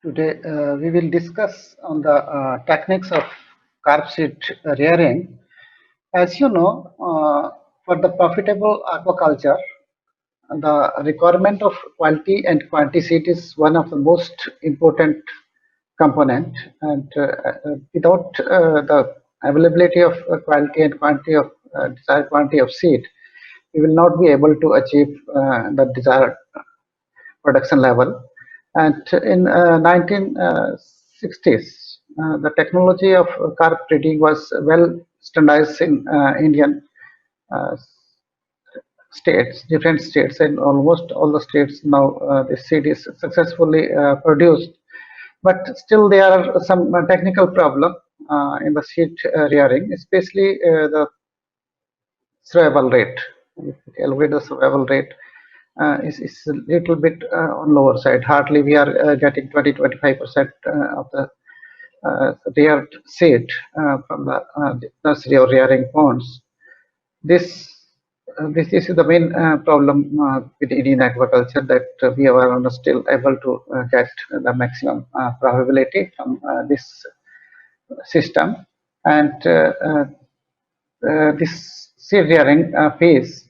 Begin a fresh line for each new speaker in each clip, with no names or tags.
Today we will discuss on the techniques of carp seed rearing. As you know, for the profitable aquaculture, the requirement of quality and quantity seed is one of the most important component. And without the availability of quality and quantity of desired quantity of seed, we will not be able to achieve the desired production level. And in 1960s, the technology of carp breeding was well standardized in Indian uh, states, different states, and almost all the states now the seed is successfully produced. But still, there are some technical problem in the seed rearing, especially the survival rate. If we calculate the survival rate, is a little bit on lower side. Hardly we are getting 20-25% of the reared seed from the nursery or rearing ponds. This is the main problem with Indian aquaculture, that we are not still able to get the maximum profitability from this system. And this seed rearing phase,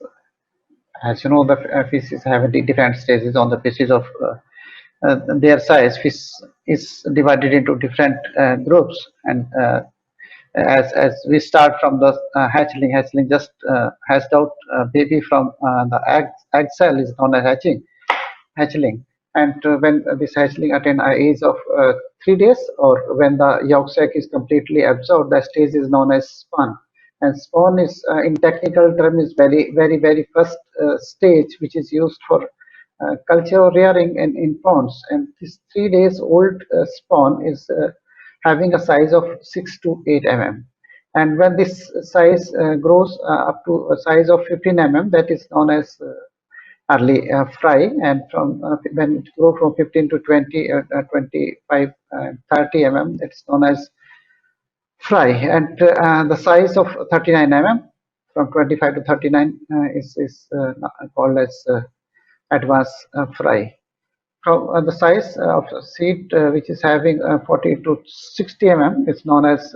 as you know, the fishes have different stages on the basis of their size. Fish is divided into different groups, and as we start from the hatchling just hatched out baby from the egg cell is known as hatchling. And when this hatchling attain an age of 3 days, or when the yolk sac is completely absorbed, the stage is known as spawn. And spawn is, in technical term, is very first stage which is used for culture rearing in ponds. And this 3 days old spawn is having a size of 6 to 8 mm. And when this size grows up to a size of 15 mm, that is known as early fry. And from when it grow from 15 to 20, 25, 30 mm, it's known as fry. And the size of 39 mm, from 25 to 39, is called as advanced fry. From the size of seed which is having 40 to 60 mm, is known as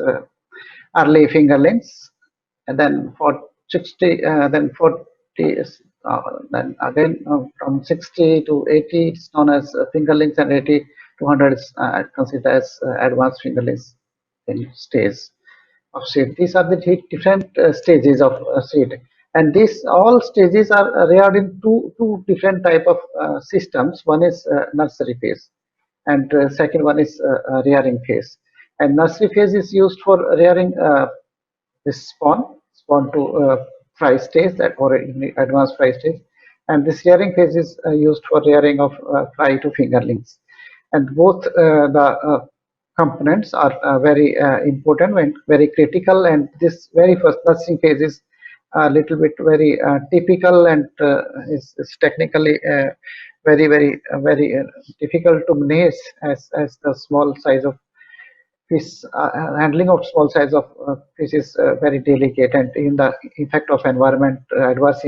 early fingerlings. And then for 60, then 40 is, then again from 60 to 80 it's known as fingerlings, and 80 to 100 is considered as advanced fingerlings in stage of seed. These are the different stages of seed, and these all stages are reared in two different type of systems. One is nursery phase, and second one is rearing phase. And nursery phase is used for rearing this spawn to fry stage, that or advanced fry stage. And this rearing phase is used for rearing of fry to fingerlings. And both the components are very important and very critical. And this very first nursery phase is a little bit very typical, and is technically very difficult to manage, as the small size of fish, handling of small size of fish is very delicate. And in the effect of environment, adverse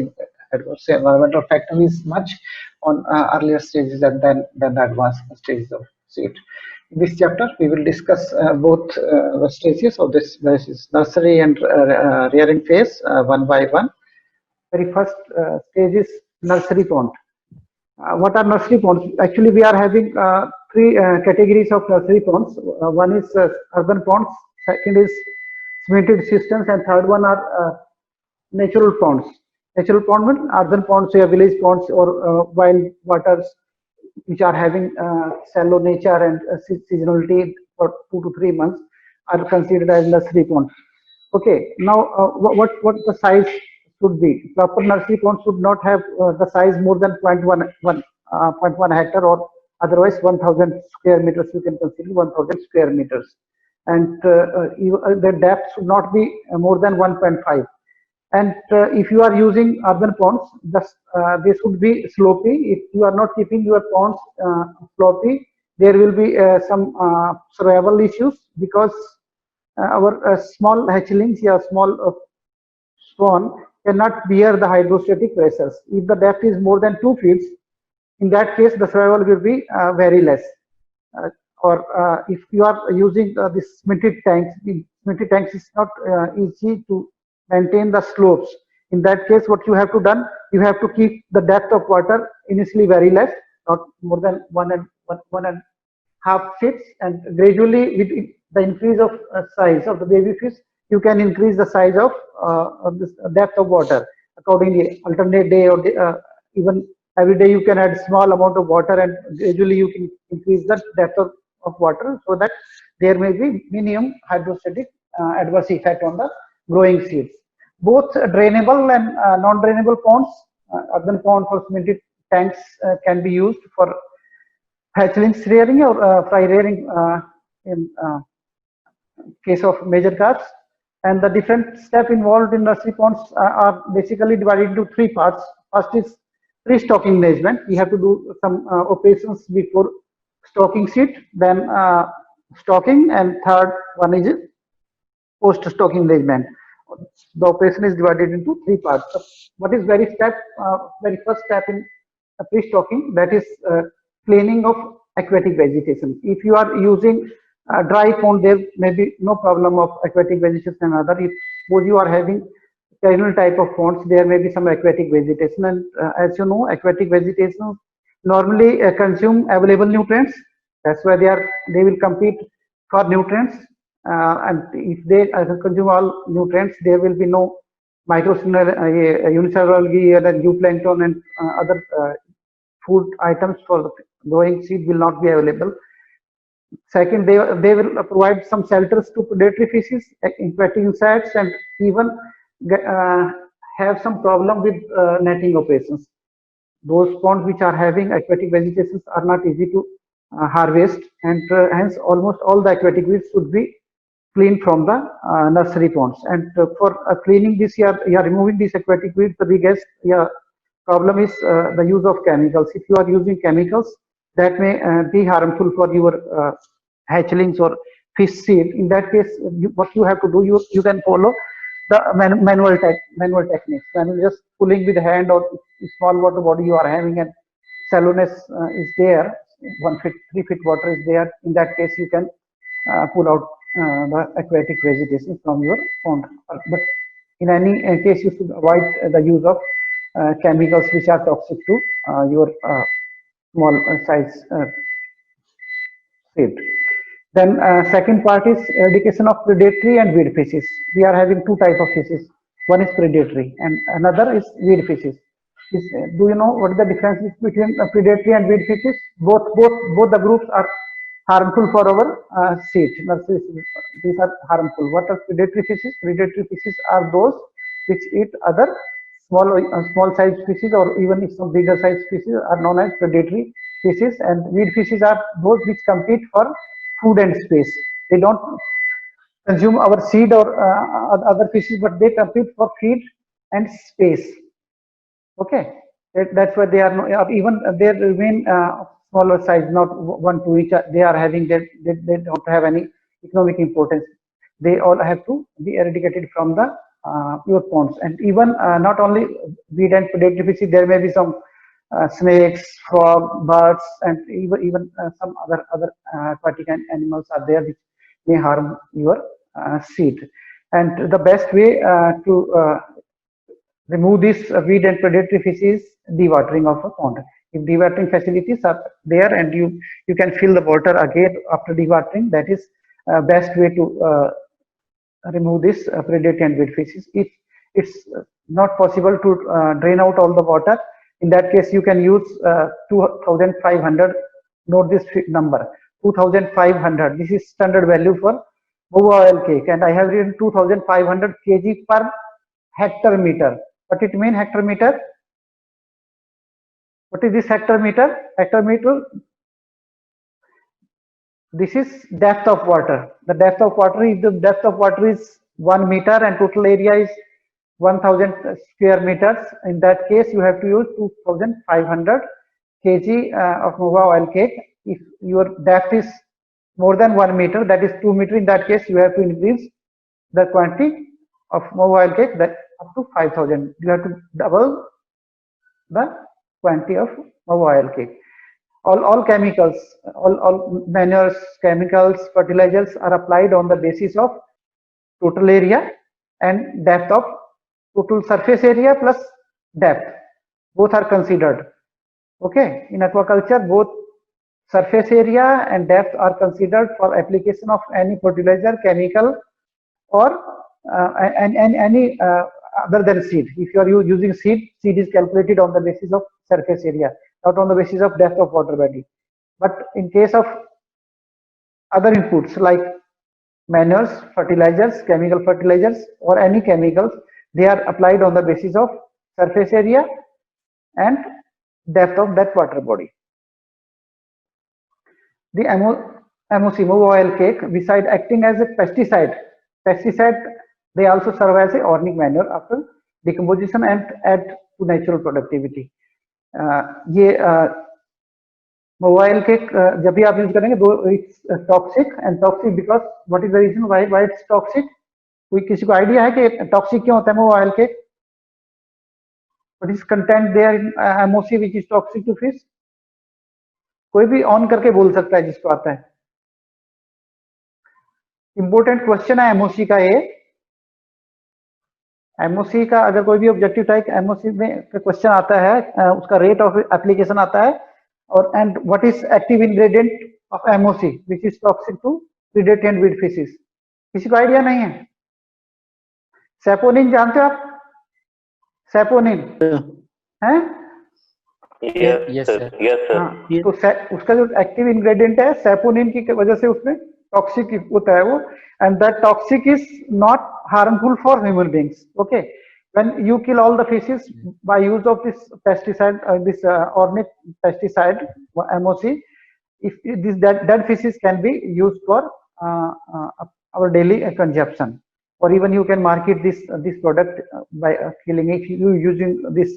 environmental factor is much on earlier stages than the advanced stages of seed. In this chapter, we will discuss both the stages of this is nursery and rearing phase one by one. Very first stage is nursery pond. What are nursery ponds? Actually, we are having three categories of nursery ponds. One is urban ponds, second is cemented systems, and third one are natural ponds. Natural pond means urban ponds, or village ponds, or wild waters, which are having shallow nature and seasonality for 2 to 3 months, are considered as nursery ponds. Okay, now what the size should be? Proper nursery pond should not have the size more than 0.1 hectare, or otherwise 1000 square meters. You can consider 1000 square meters. And the depth should not be more than 1.5. And if you are using urban ponds, they should be slopy. If you are not keeping your ponds slopy, there will be some survival issues, because our small hatchlings, yeah, small spawn cannot bear the hydrostatic pressures. If the depth is more than 2 feet, in that case the survival will be very less. or if you are using this cemented tanks, the cemented tanks is not easy to maintain the slopes. In that case, what you have to done, you have to keep the depth of water initially very less, not more than 1.5 feet, and gradually with the increase of size of the baby fish, you can increase the size of this depth of water accordingly. Alternate day or even every day you can add small amount of water, and gradually you can increase the depth of water, so that there may be minimum hydrostatic adverse effect on the growing seeds. Both drainable and non-drainable ponds, earthen ponds or cemented tanks can be used for hatchlings rearing or fry rearing in case of major carps. And the different steps involved in nursery ponds are basically divided into three parts. First is pre-stocking management. We have to do some operations before stocking seed, then stocking, and third one is post-stocking management. The operation is divided into three parts. So what is very first step in pre-stocking? That is cleaning of aquatic vegetation. If you are using dry pond, there may be no problem of aquatic vegetation and other. If suppose you are having perennial type of ponds, there may be some aquatic vegetation, and as you know, aquatic vegetation normally consume available nutrients. That's why they will compete for nutrients, and if they consume all nutrients, there will be no unicellular algae and zooplankton and other food items for the growing seed will not be available. Second, they will provide some shelters to predatory fishes, aquatic insects, and even have some problem with netting operations. Those ponds which are having aquatic vegetations are not easy to harvest, and hence almost all the aquatic weeds should be cleaned from the nursery ponds. And for cleaning this, you are removing these aquatic weeds. The biggest problem is the use of chemicals. If you are using chemicals, that may be harmful for your hatchlings or fish seed. In that case, what you have to do, you can follow the manual techniques. When just pulling with the hand or small water body you are having, and shallowness is there, 1 feet, 3 feet water is there. In that case, you can pull out the aquatic vegetation from your pond. But in any case, you should avoid the use of chemicals which are toxic to your small size seed. Then second part is eradication of predatory and weed fishes. We are having two type of fishes. One is predatory and another is weed fishes. Do you know what is the difference between predatory and weed fishes? Both the groups are harmful for our seed. These are harmful. What are predatory fishes? Predatory fishes are those which eat other small size fishes, or even if some bigger size fishes are known as predatory fishes. And weed fishes are those which compete for food and space. They don't consume our seed or other fishes, but they compete for feed and space. Okay, that's why they are even they remain smaller size, not one to each. They are having they don't have any economic importance. They all have to be eradicated from the your ponds. And even not only weed and predatory fishes, there may be some snakes, frog, birds, and even some other aquatic animals are there which may harm your seed. And the best way to remove this weed and predatory fish is dewatering of a pond. If dewatering facilities are there and you can fill the water again after dewatering, that is best way to remove this predatory and weed fishes. If it's not possible to drain out all the water, in that case you can use 2500. Note this number, 2500. This is standard value for Moa oil cake, and I have written 2500 kg per hectare meter. What it mean hectare meter? What is this hectare meter? Hectare meter, this is depth of water. The depth of water is 1 meter, and total area is 1000 square meters. In that case, you have to use 2500 kg of Moa oil cake. If your depth is more than 1 meter, that is 2 meter, in that case you have to increase the quantity of Moa oil cake that up to 5000. You have to double the quantity of Moa oil cake. all chemicals, all manures, chemicals, fertilizers are applied on the basis of total area and depth of total surface area plus depth. Both are considered. Okay, in aquaculture, both surface area and depth are considered for application of any fertilizer, chemical, or any other than seed. If you are using seed, seed is calculated on the basis of surface area, not on the basis of depth of water body. But in case of other inputs like manures, fertilizers, chemical fertilizers, or any chemicals, they are applied on the basis of surface area and depth of that water body. The MOC, move oil cake, beside acting as a pesticide, they also serve as a organic manure after decomposition and add to natural productivity. ये mobile के जब भी आप use करेंगे दो, it's toxic and toxic because what is the reason why it's toxic? कोई किसी को आइडिया है कि टॉक्सिक क्यों होता है मोबाइल के? What is content there in MOC which is toxic to fish? कोई भी ऑन करके बोल सकता है जिसको आता है। इंपॉर्टेंट क्वेश्चन है एमओसी का ये। एमओसी का अगर कोई भी ऑब्जेक्टिव टाइप एमओसी में क्वेश्चन आता है, उसका रेट ऑफ एप्लीकेशन आता है, और and what is active ingredient of MOC which is toxic to predator and weed fishes? किसी को आइडिया नहीं है? सैपोनिन जानते हो आप? सैपोनिन है?
Yes sir.
तो उसका जो एक्टिव इंग्रेडिएंट है सैपोनिन की वजह से उसमें टॉक्सिक होता है वो, and that toxic is not harmful for human beings. Okay, when you kill all the fishes by use of this pesticide, this organic pesticide MOC, if that fishes can be used for our daily consumption, or even you can market this product by killing. If you using this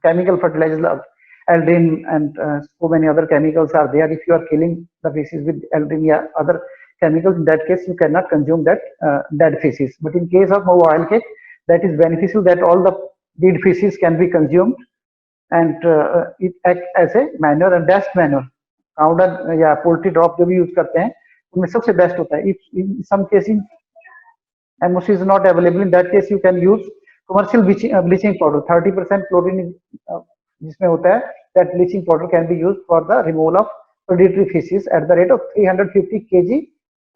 chemical fertilizer, aldrin and so many other chemicals are there, if you are killing the fishes with aldrin or other chemicals, in that case you cannot consume that dead fishes. But in case of oil cake, that is beneficial, that all the dead fishes can be consumed, and it act as a manure and best manure. Powder या poultry drop जो भी use करते हैं उनमें सबसे best होता है. If in some cases MOC is not available, in that case you can use commercial bleaching powder. 30% chlorine जिसमें होता है, that bleaching powder can be used for the removal of predatory fishes at the rate of 350 kg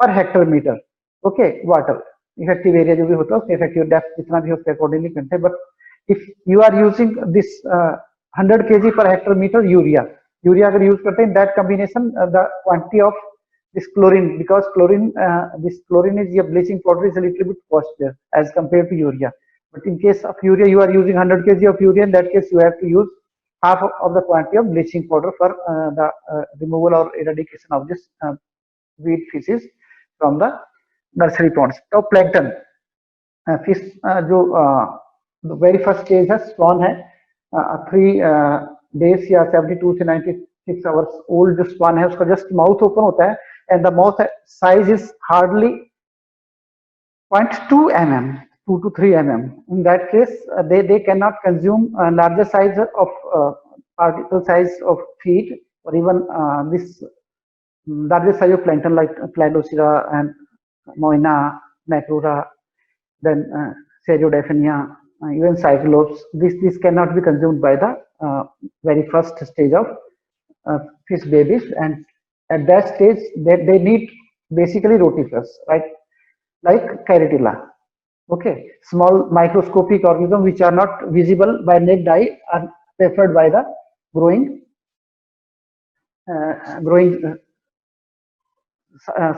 per hectare meter. Okay, water effective area जो भी होता है उसके effective depth जितना भी होता है accordingly करते हैं. But if you are using this 100 kg per hectare meter urea अगर यूज करते हैं, in that combination the quantity of this chlorine, because this chlorine is your bleaching powder, is a little bit costlier as compared to urea. But in case of urea, you are using 100 kg of urea, in that case you have to use half of the quantity of bleaching powder for the removal or eradication of this weed fishes from the nursery ponds. तो plankton fish जो the very first stage है spawn है, 3 days या 72 से 96 hours old जो spawn है उसका just mouth open होता है, and the mouth size is hardly 0.2 mm, 2 to 3 mm. In that case, they cannot consume larger size of particle size of feed, or even this larger size of plankton like Cladocera and Moina, Macrura, then Cereodaphnia, even Cyclops. This cannot be consumed by the very first stage of fish babies, and at that stage they need basically rotifers, right? Like Caratilla. Okay, small microscopic organisms which are not visible by naked eye are preferred by the growing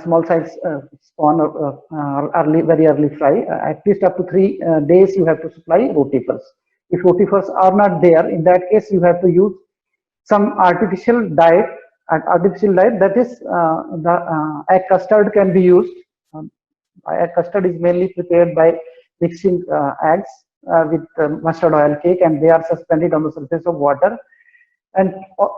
small size spawn or very early fry. At least up to 3 days you have to supply rotifers. If rotifers are not there, in that case you have to use some artificial diet. That is the egg custard can be used. Egg custard is mainly prepared by mixing eggs with mustard oil cake, and they are suspended on the surface of water. And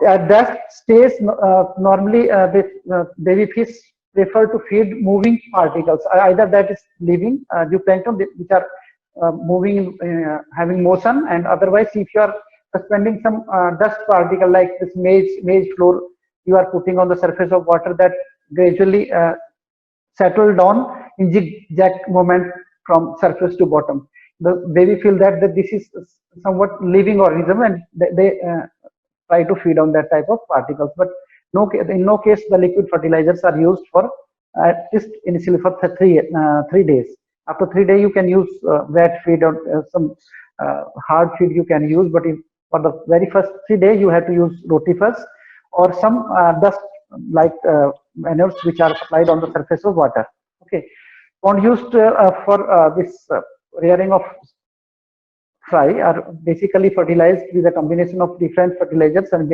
at that stage, normally the baby fish prefer to feed moving particles. Either that is living zooplankton which are moving, having motion, and otherwise if you are suspending some dust particle like this maize flour you are putting on the surface of water that gradually settle down in zigzag movement from surface to bottom. The baby feel that this is somewhat living organism, and they try to feed on that type of particles. But in no case the liquid fertilizers are used for at least initially for 3 days. After 3 days you can use wet feed or some hard feed you can use, but for the very first 3 days you have to use roti first or some dust like manures which are applied on the surface of water. Okay, pond used for this rearing of fry are basically fertilized with a combination of different fertilizers, and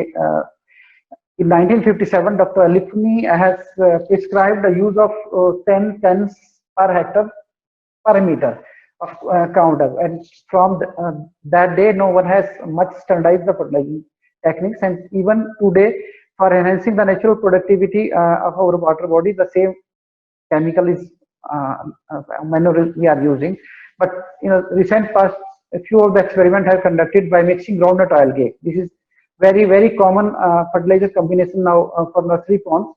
in 1957 Dr. Alifni has prescribed the use of 10 tons per hectare per meter of counter, and from that day no one has much standardized the fertilizing techniques, and even today for enhancing the natural productivity of our water body the same chemical is manure we are using. But recent past a few of the experiments have conducted by mixing groundnut oil cake. This is very common fertilizer combination now for nursery ponds.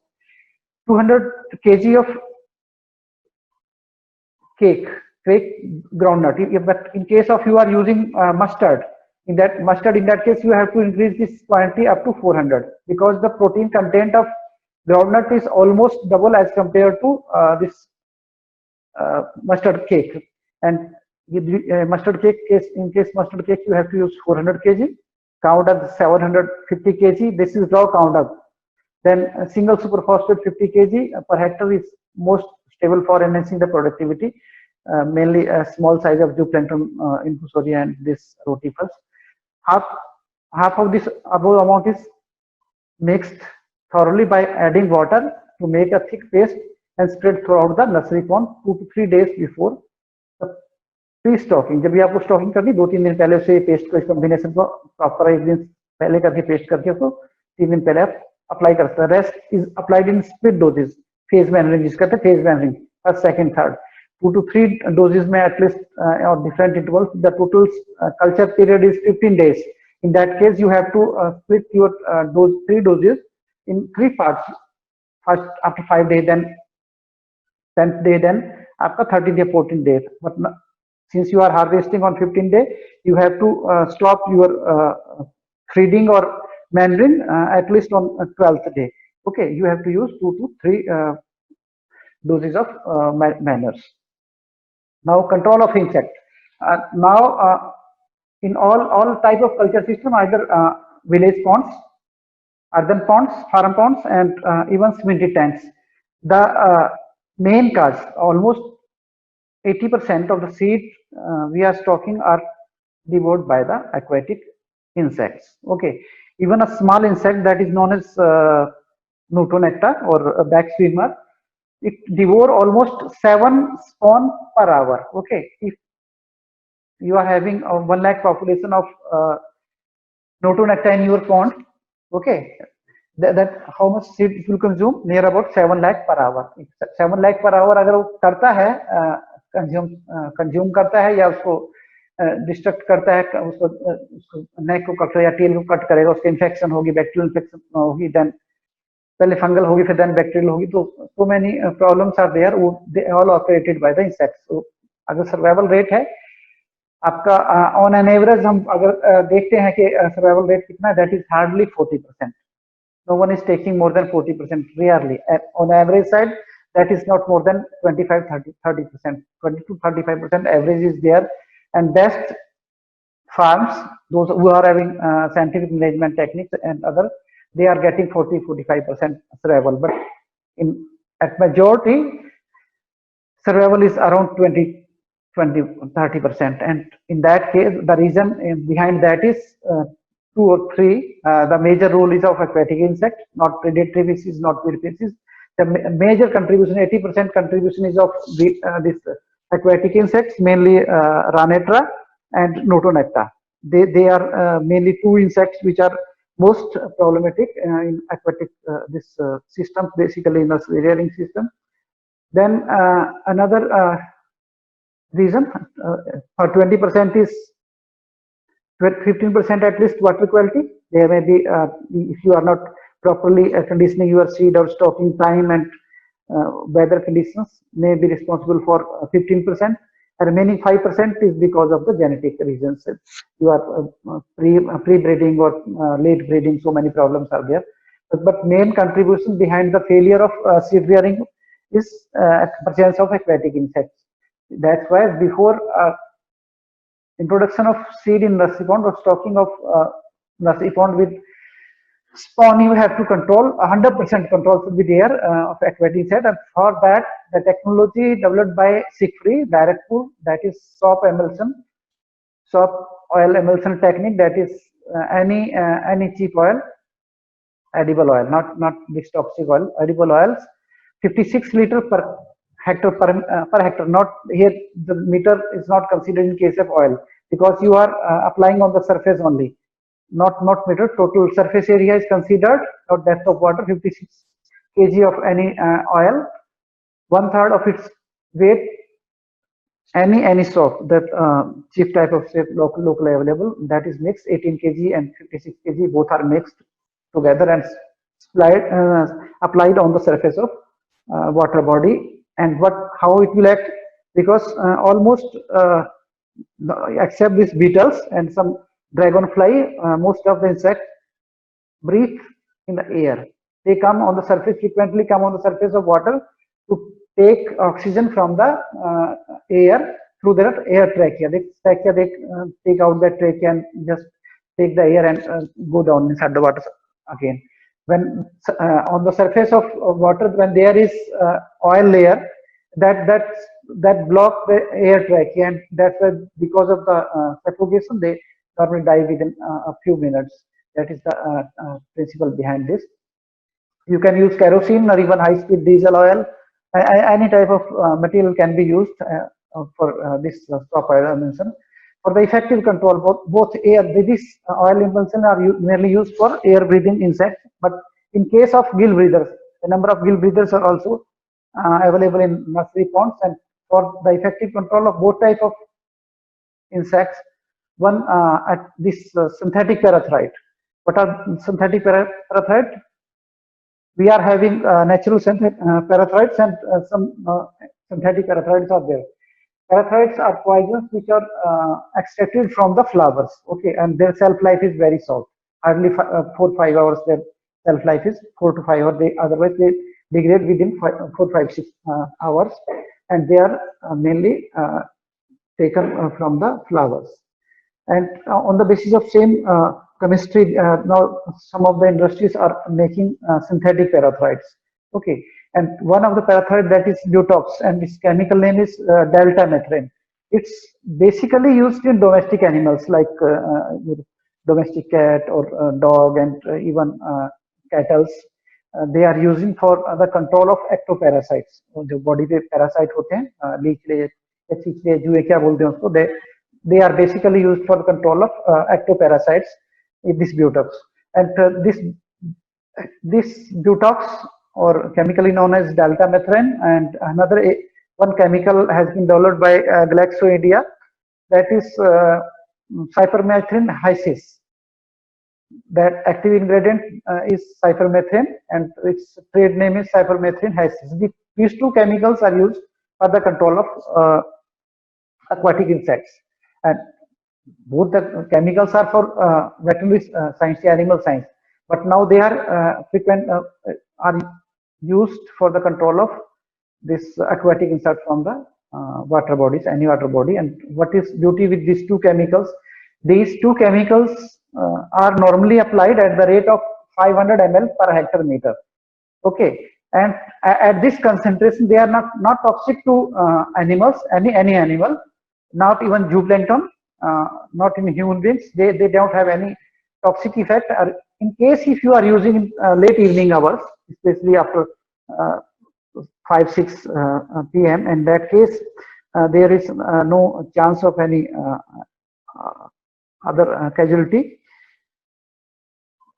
200 kg of cake groundnut. But in case of you are using mustard, in that case you have to increase this quantity up to 400, because the protein content of groundnut is almost double as compared to this mustard cake. And mustard cake in case mustard cake you have to use 400 kg, counter 750 kg. This is raw counter. Then single superphosphate 50 kg per hectare is most stable for enhancing the productivity. Mainly a small size of zooplankton infusoria and this rotifers. Half of this above amount is mixed thoroughly by adding water to make a thick paste and spread throughout the nursery pond 2 to 3 days before the pre-stocking. जब भी आपको stocking करनी 2-3 दिन पहले उसे paste को इस combination को प्रॉपर एक दिन पहले करके पेस्ट करके उसको 3 दिन पहले आप अप्लाई कर सकते हैं. Rest is applied in split doses, phase manuring जिसका कहते हैं phase manuring, first second third 2 to 3 doses में at least or different intervals. The total culture period is 15 days. In that case you have to split your 3 doses in 3 parts. First after 5 days, then 10th day, then after 13th day, 14th day. But since you are harvesting on 15th day, you have to stop your feeding or mandarin at least on 12th day. Okay, you have to use 2 to 3 doses of manners. Now control of insect. Now in all type of culture system, either village ponds, earthen ponds, farm ponds, and even cemented tanks, the main cause, almost 80% of the seed we are stocking are devoured by the aquatic insects. Okay, even a small insect that is known as Notonecta or a back swimmer, it devour almost 7 spawn per hour. Okay, if you are having a 1 lakh population of Notonecta in your pond, okay, that how much seed it will consume? Near about 7 lakh per hour. 7 lakh per hour अगर वो करता है consume करता है या उसको destruct करता है, उसको नेक को कट या टेल को कट करेगा, उसके इन्फेक्शन होगी, बैक्टीरियल इन्फेक्शन होगी, देन पहले फंगल होगी फिर देन बैक्टीरियल होगी. तो so many problems are there, they all operated by the insects. So अगर सर्वाइवल रेट है आपका ऑन एन एवरेज, हम अगर देखते हैं कि सर्वाइवल रेट कितना है, that is hardly 40%. No one is taking more than 40%, rarely. On average side, that is not more than 25-30%, 20 to 35% average is there. And best farms, those who are having scientific management techniques and other, they are getting 40-45% survival. But at majority, survival is around 20-30%. And in that case, the reason behind that is 2 or 3. The major role is of aquatic insect, not predatory species, not weed species. The major contribution, 80% contribution is of this aquatic insects, mainly Ranetra and Notonecta. They are mainly 2 insects which are most problematic in aquatic this systems, basically in the rearing system. Then another reason for 20% is
15% at least water quality. There may be, if you are not properly conditioning your seed or stocking time, and weather conditions may be responsible for 15%. Remaining 5% is because of the genetic reasons. You are pre-breeding or late breeding, so many problems are there. But main contribution behind the failure of seed rearing is presence of aquatic insects. That's why before introduction of seed in nursery pond or stocking of nursery pond with spawn, you have to control 100% control should be there of aquatic insect, and for that the technology developed by SICFRI direct pool, that is soap oil emulsion technique, that is any cheap oil, edible oil, not this toxic oil, edible oils, 56 liter per hectare per hectare. Not here, the meter is not considered in case of oil, because you are applying on the surface only, not meter. Total surface area is considered, not depth of water. 56 kg of any oil, 1/3 of its weight, any soap, that cheap type of soap locally available, that is mixed. 18 kg and 56 kg both are mixed together and applied on the surface of water body. And how it will act, because almost except these beetles and some dragonfly, most of the insects breathe in the air. They come on the surface, frequently come on the surface of water to take oxygen from the air through their air trachea. They take out that trachea and just take the air and go down inside the water again. When on the surface of water, when there is oil layer, that block the air trachea, and that's why, because of the suffocation, they normally die within a few minutes. That is the principle behind this. You can use kerosene or even high-speed diesel oil. Any type of material can be used for this soap oil emulsion. For the effective control, both air, this oil emulsion are mainly used for air-breathing insects. But in case of gill breathers, the number of gill breathers are also available in nursery ponds. And for the effective control of both type of insects, one at this synthetic parathyroid. What are synthetic parathyroid? We are having natural parathyroids, and some synthetic parathyroids are there. Parathyroids are poisons which are extracted from the flowers, okay, and their shelf life is very short, hardly 4 to 5 hours. Their shelf life is 4 to 5 hours. Otherwise they degrade within 4, 5, 6 hours, and they are mainly taken from the flowers. And on the basis of same chemistry, now some of the industries are making synthetic parathyroids, okay. And one of the parathyroid, that is Butox, and its chemical name is deltamethrin. It's basically used in domestic animals like domestic cat or dog, and even cattle. They are using for the control of ectoparasites. जो body पे parasite होते हैं, लीचले, चिचले, जुए क्या बोलते हैं उसको, they are basically used for the control of ectoparasites. This Butox, and this Butox, or chemically known as deltamethrin, and another one chemical has been developed by Glaxo India, that is cypermethrin hysis. That active ingredient is cypermethrin, and its trade name is cypermethrin hysis. These two chemicals are used for the control of aquatic insects, and both the chemicals are for veterinary science, animal science, but now they are are used for the control of this aquatic insect from the water bodies, any water body. And what is beauty with these two chemicals? These two chemicals are normally applied at the rate of 500 ml per hectare meter, okay. And at this concentration, they are not toxic to animals, any animal, not even zooplankton, not in human beings. They don't have any toxic effect. In case if you are using late evening hours, especially after 5, 6 p.m., in that case there is no chance of any other casualty.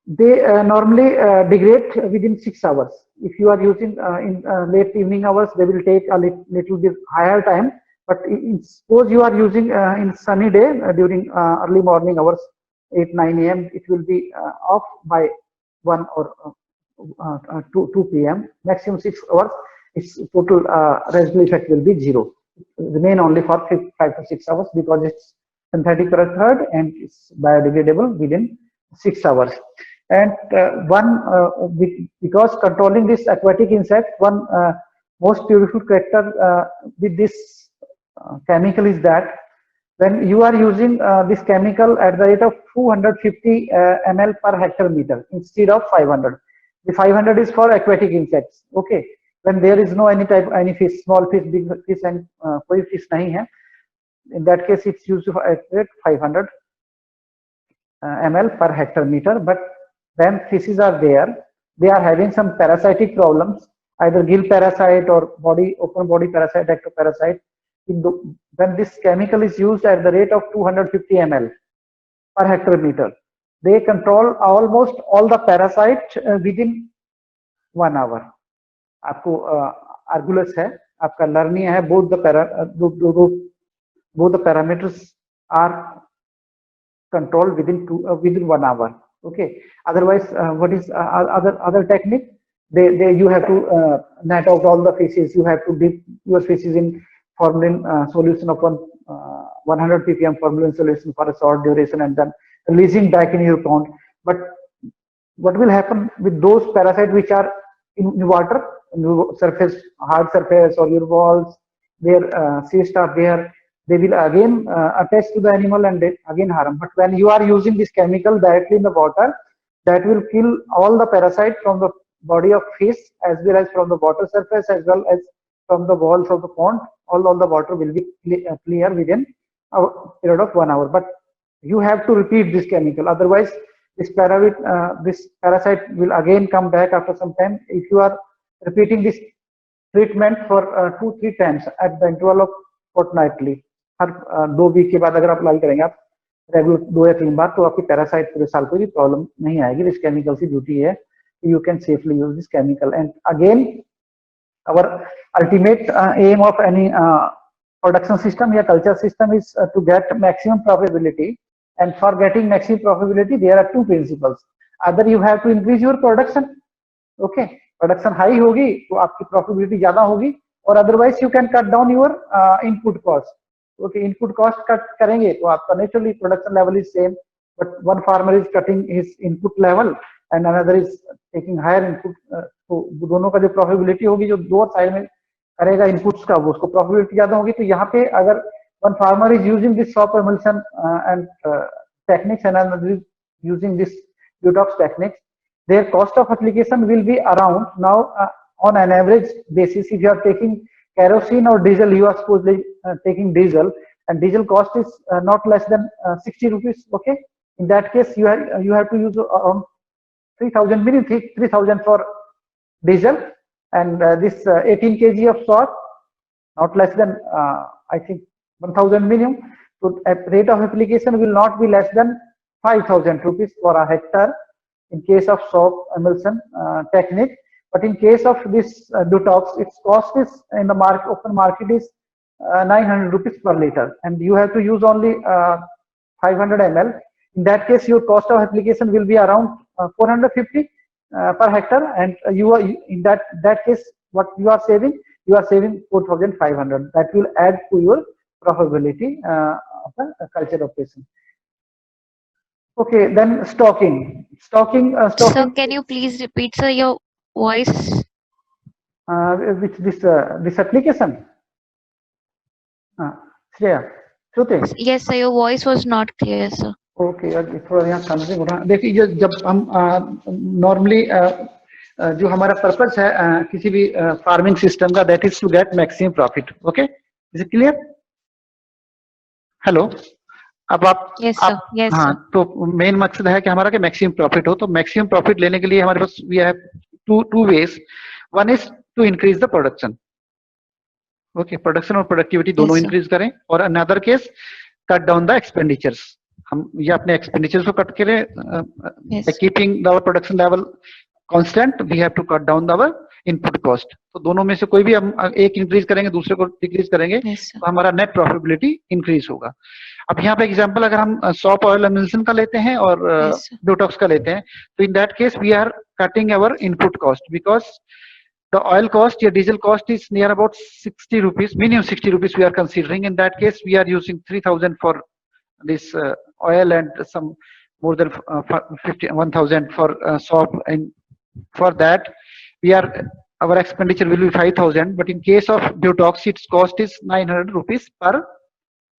They normally degrade within 6 hours. If you are using in late evening hours, they will take a little bit higher time, But suppose you are using in sunny day during early morning hours, 8-9 a.m. it will be off by 1 or 2 p.m. maximum 6 hours. Its total residual effect will be 0. Remain only for 5 to 6 hours because it's synthetic perthard and it's biodegradable within 6 hours. And because controlling this aquatic insect, one most beautiful character with this chemical is that when you are using this chemical at the rate of 250 ml per hectare meter instead of 500. The 500 is for aquatic insects. Okay. When there is no any fish, small fish, big fish, and koi fish nahi hai, in that case it's used for at 500 ml per hectare meter. But when fishes are there, they are having some parasitic problems, either gill parasite or open body parasite, ectoparasite. When this chemical is used at the rate of 250 ml per hectare meter, they control almost all the parasite within 1 hour. आपको Argulus है, आपका Lernia है, both the parameters are controlled within 1 hour. Okay. Otherwise, what is other technique? You have to net out all the fishes. You have to dip your fishes in formalin solution of 100 ppm formalin solution for a short duration and then releasing back in your pond. But what will happen with those parasites which are in water, surface, hard surface or your walls, their cysts are there, they will again attach to the animal and they again harm. But when you are using this chemical directly in the water, that will kill all the parasites from the body of fish as well as from the water surface as well as from the walls of the pond. All the water will be clear within a period of 1 hour. But you have to repeat this chemical, otherwise this parasite will again come back after some time. If you are repeating this treatment for 2-3 times at the interval of fortnightly, हर 2 week के बाद अगर आप apply करेंगे आप regular 2 या 3 बार, तो आपकी पैरासाइट पूरे साल कोई भी प्रॉब्लम नहीं आएगी. इस केमिकल की ड्यूटी है, you can safely use this chemical. And again, our ultimate aim of any production system or culture system is to get maximum profitability. And for getting maximum profitability, there are 2 principles. Either you have to increase your production, okay, production high होगी तो आपकी profitability ज़्यादा होगी, or otherwise you can cut down your input cost. Okay, input cost cut करेंगे तो आपका naturally production level is same, but one farmer is cutting his input level and another is taking higher input. तो दोनों का जो profitability होगी, जो दो साइड में करेगा inputs का, वो उसको profitability ज़्यादा होगी. तो यहाँ पे अगर one farmer is using this soap emulsion and techniques and another is using this detox techniques, their cost of application will be around now on an average basis. If you are taking kerosene or diesel, you are supposedly taking diesel, and diesel cost is not less than 60 rupees. Okay, in that case you have to use around 3,000 minimum, 3,000 for diesel, and this 18 kg of salt not less than I think 1,000 minimum. So rate of application will not be less than 5,000 rupees for a hectare in case of soap emulsion technique. But in case of this detox, its cost is in the open market is 900 rupees per liter, and you have to use only 500 ml. In that case, your cost of application will be around 450 per hectare, and you are in that case, what you are saving 4,500. That will add to your profitability of the culture operation. Okay, then stocking.
Sir, can you please repeat, sir, your voice?
Which this application? Shreya, Shruti?
Yes, sir, your voice was not clear, sir.
Okay, थोड़ा यहाँ समझिंग हो रहा है. देखिए जब हम normally जो हमारा पर्पस है किसी भी फार्मिंग सिस्टम का, that is to get maximum profit. Okay, is it clear? Hello, अब आप
Yes, sir. Yes,
हाँ,
sir.
तो मेन मकसद है कि हमारा कि मैक्सिमम प्रॉफिट हो. तो मैक्सिमम प्रॉफिट लेने के लिए हमारे पास we have two ways. One is to increase the production. Okay, production और प्रोडक्टिविटी दोनों
Yes, sir.
इंक्रीज करें. और another case cut down the expenditures. हम ये अपने एक्सपेंडिचर्स को कट करें.
Yes.
Keeping the production level constant, we have to cut down the
input cost. तो दोनों में से कोई भी हम एक इंक्रीज करेंगे दूसरे को डिक्रीज करेंगे तो हमारा नेट प्रॉफिटेबिलिटी इंक्रीज होगा। अब यहाँ पे एग्जांपल अगर हम सॉप ऑयल एमिल्सन का लेते हैं और ब्यूटॉक्स का लेते हैं, तो in that case we are cutting our input cost because the oil cost या diesel cost is near about 60 rupees, minimum 60 rupees we are considering. In that case we are using 3000 for this oil and some more than 1000 for soap, and for that we are, our expenditure will be 5000, but in case of Biotox its cost is 900 rupees per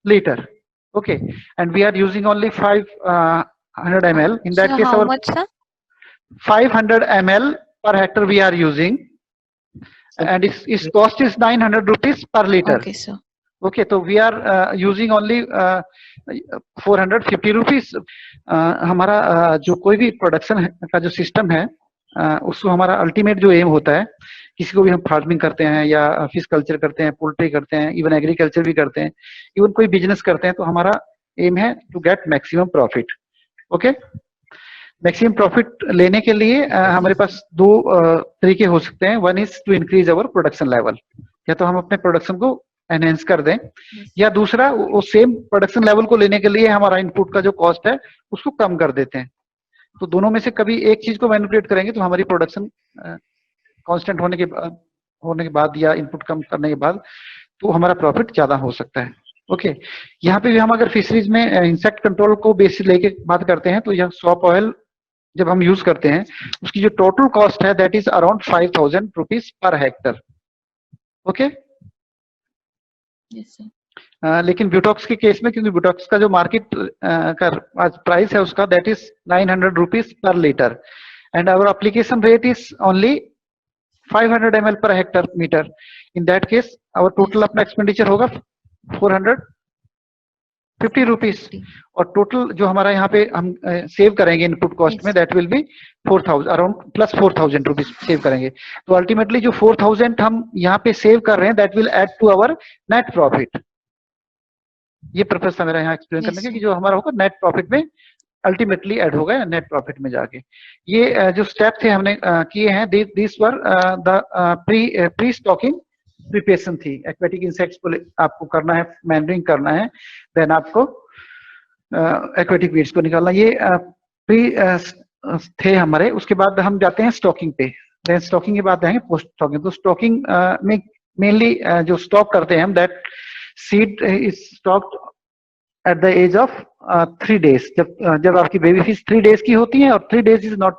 liter. Okay, and we are using only 500 ml. In that case
how
our
much, sir?
500 ml per hectare we are using, and its cost is 900 rupees per liter.
Okay, sir.
Okay, so we are using only 450 rupees. हमारा जो कोई भी production का जो system है उसको हमारा ultimate जो एम होता है, किसी को भी हम फार्मिंग करते हैं या फिश कल्चर करते हैं, पोल्ट्री करते हैं, इवन एग्रीकल्चर भी करते हैं, इवन कोई बिजनेस करते हैं, तो हमारा एम है to get maximum profit. Okay, maximum profit लेने के लिए हमारे पास दो तरीके हो सकते हैं। One is to increase our production level, या तो हम अपने प्रोडक्शन को एनहेंस कर दें, या दूसरा वो सेम प्रोडक्शन लेवल को लेने के लिए हमारा इनपुट का जो कॉस्ट है उसको कम कर देते हैं। तो दोनों में से कभी एक चीज को मैनिपुलेट करेंगे तो हमारी प्रोडक्शन कांस्टेंट होने के बाद या इनपुट कम करने के बाद तो हमारा प्रॉफिट ज्यादा हो सकता है। ओके, यहाँ पे भी हम अगर फिशरीज में इंसेक्ट कंट्रोल को बेसिस लेके बात करते हैं तो यह सॉप ऑयल जब हम यूज करते हैं उसकी जो टोटल कॉस्ट है that is around 5000 rupees per hectare. Okay,
Yes, sir.
लेकिन ब्यूटॉक्स के केस में, क्योंकि ब्यूटॉक्स का जो मार्केट का प्राइस है उसका that is 900 rupees per litre, and our application rate is only 500 ml per hectare metre. In that case our total अपना एक्सपेंडिचर होगा 450 रुपीज, और टोटल जो हमारा यहाँ पे हम सेव करेंगे इनपुट कॉस्ट में that will be 4000, around plus 4000 rupees save करेंगे। तो अल्टीमेटली जो 4000 हम यहाँ पे सेव कर रहे हैं that will add to our net profit. ये पर्पस था मेरा यहाँ एक्सप्लेन करने का कि जो हमारा होगा नेट प्रॉफिट में अल्टीमेटली ऐड होगा नेट प्रॉफिट में जाके। ये जो स्टेप थे हमने किए हैं, this were the pre stocking preparation थी। एक्वेटिक इंसेक्ट्स को आपको करना है, मैनरिंग करना है, देन आपको एक्वेटिक वीड्स को निकालना, ये प्री थे हमारे। उसके बाद हम जाते हैं स्टॉकिंग पे, देन स्टॉकिंग के बाद आएंगे पोस्ट स्टॉकिंग। तो स्टॉकिंग में मेनली जो स्टॉक करते हैं हम, that seed is stocked at the age of 3 days। जब आपकी बेबी फिश 3 days की होती है, और 3 days is not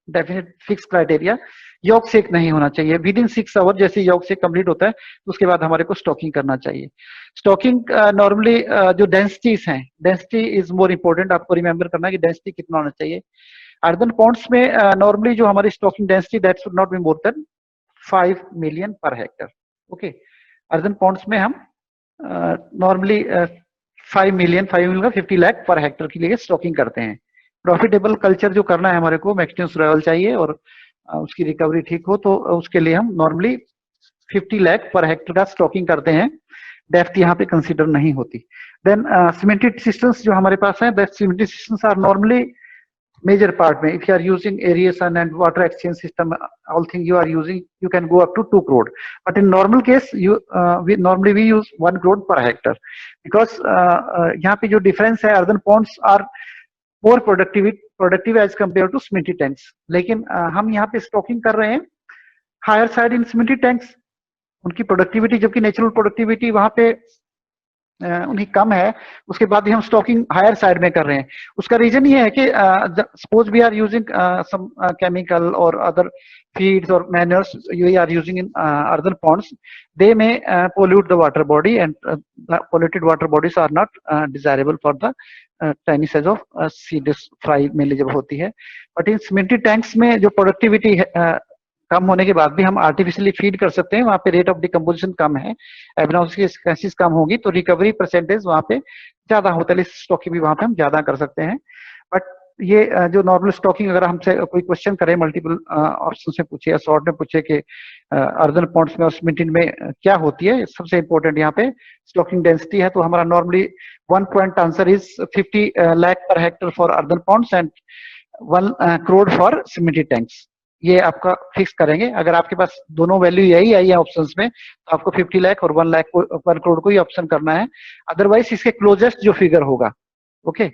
definite fix criteria, योग सेक नहीं होना चाहिए। विद इन 6 आवर जैसे योग सेक कंप्लीट होता है तो उसके बाद हमारे को स्टॉकिंग करना चाहिए। स्टॉकिंग नॉर्मली जो डेंसिटीज हैं, डेंसिटी इज मोर इंपॉर्टेंट, आपको रिमेंबर करना है कि डेंसिटी कितना होना चाहिए। अर्दन पॉन्ड्स में नॉर्मली जो हमारी stocking density that should not be more than 5 million per hectare. Okay, earthen ponds में हम नॉर्मली 5 million का 50 लाख पर हेक्टर के लिए स्टॉकिंग करते हैं। प्रॉफिटेबल कल्चर जो करना है हमारे को, मैक्सिमम सर्वाइवल चाहिए और उसकी रिकवरी ठीक हो, तो उसके लिए हम नॉर्मली 50 लाख पर हेक्टर का स्टॉकिंग करते हैं। डेप्थ यहाँ पे कंसीडर नहीं होती। देन सीमेंटेड सिस्टम्स जो हमारे पास है, that cemented systems are normally major part में, if you are using aeration and water exchange system, all thing you are using, you can go up to 2 crore, but in normal case we use 1 crore per hectare, because यहाँ पे जो difference है, earthen ponds are more productive as compare to cemented tanks. लेकिन हम यहाँ पे stocking कर रहे हैं हायर साइड इन सीमेंटेड टैंक्स, उनकी प्रोडक्टिविटी, जबकि नेचुरल प्रोडक्टिविटी वहां पे उन्हीं कम है, उसके बाद भी हम स्टॉकिंग हायर साइड में कर रहे हैं। उसका रीजन ये है कि suppose we are using some chemical और अदर फीड्स और manures we are using in earthen ponds, they may pollute the water body, and polluted water bodies are not desirable for the tiny size of seed fry mainly जब होती है। But in cemented tanks में जो productivity कम होने के बाद भी हम आर्टिफिशियली फीड कर सकते हैं, वहाँ पे रेट ऑफ डिकम्पोजिशन कम है, एबनॉर्मल की स्पीशीज कम होगी, तो रिकवरी परसेंटेज वहाँ पे ज्यादा होता है, स्टॉकिंग भी वहाँ पे हम ज्यादा कर सकते हैं। बट ये जो नॉर्मल स्टॉकिंग, अगर हमसे कोई क्वेश्चन करे, मल्टीपल ऑप्शन से पूछे या शॉर्ट में पूछे कि अर्दन पॉन्ड्स में और सीमेंटेड में क्या होती है, सबसे इंपॉर्टेंट यहाँ पे स्टॉकिंग डेंसिटी है। तो हमारा normally 1 point answer is 50 lakh per hectare for earthen Pond's and 1 crore for cemented tanks. ये आपका फिक्स करेंगे। अगर आपके पास दोनों वैल्यू यही आई है ऑप्शंस में, तो आपको 50 लाख और 1 लाख को 1 करोड़ को ही ऑप्शन करना है। अदरवाइज इसके क्लोजेस्ट जो फिगर होगा, ओके,